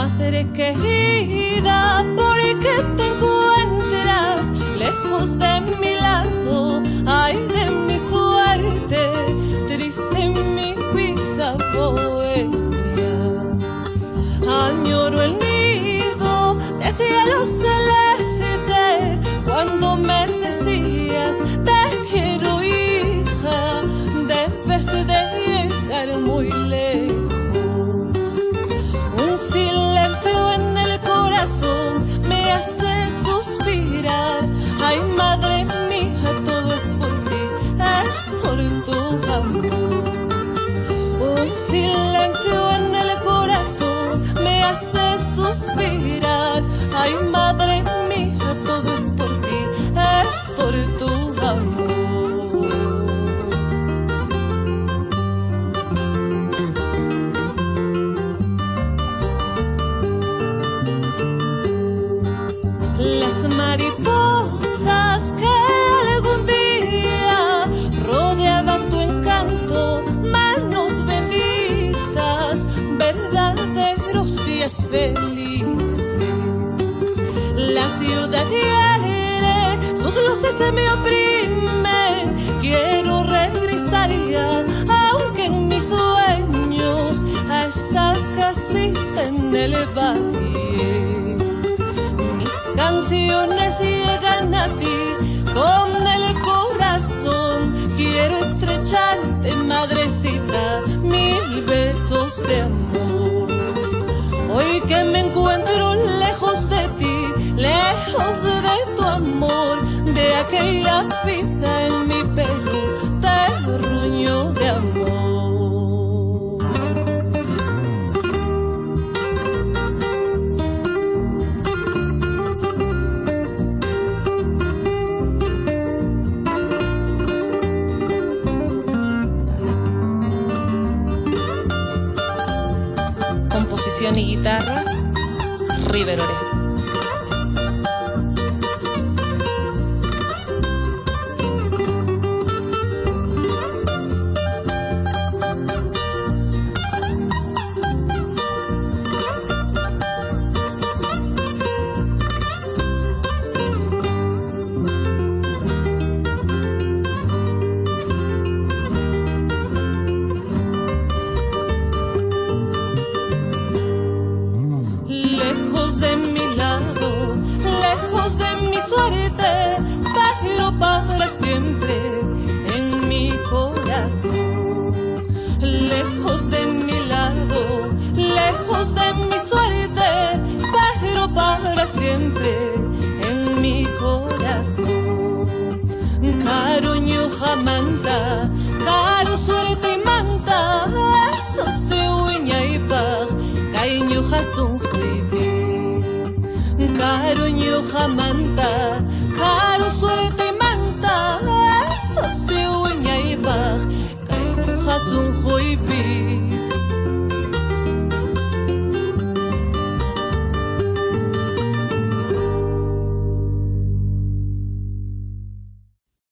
Madre querida, ¿por qué te encuentras lejos de mi lado? Ay, de mi suerte, triste mi vida bohemia. Añoro el nido de cielo celeste cuando me decías te quiero, hija, debes de llegar muy lejos. Un silencio en el corazón me hace suspirar. Ay, madre mía, todo es por ti, es por tu amor. Un silencio en el corazón me hace suspirar. Ay, madre mía, todo es por ti, es por tu amor. Las mariposas que algún día rodeaban tu encanto, manos benditas, verdaderos días felices. La ciudad hiere, sus luces se me oprimen. Quiero regresar ya, aunque en mis sueños, a esa casita en el valle. Mis canciones llegan a ti con el corazón. Quiero estrecharte, madrecita, mil besos de amor. Hoy que me encuentro lejos de ti, lejos de tu amor, de aquella vida en mi pelo, terruño de amor. Composición y guitarra, River Oré. Lejos de mi lado, lejos de mi suerte, pero para siempre en mi corazón. Lejos de mi lado, lejos de mi suerte, pero para siempre en mi corazón. Caruño jamanta, caro suerte y manta, eso se uña y pa, caiño jasun huibi. Caruño jamanta, caro suerte y manta, eso se uña y pa, caiño jasun huibi.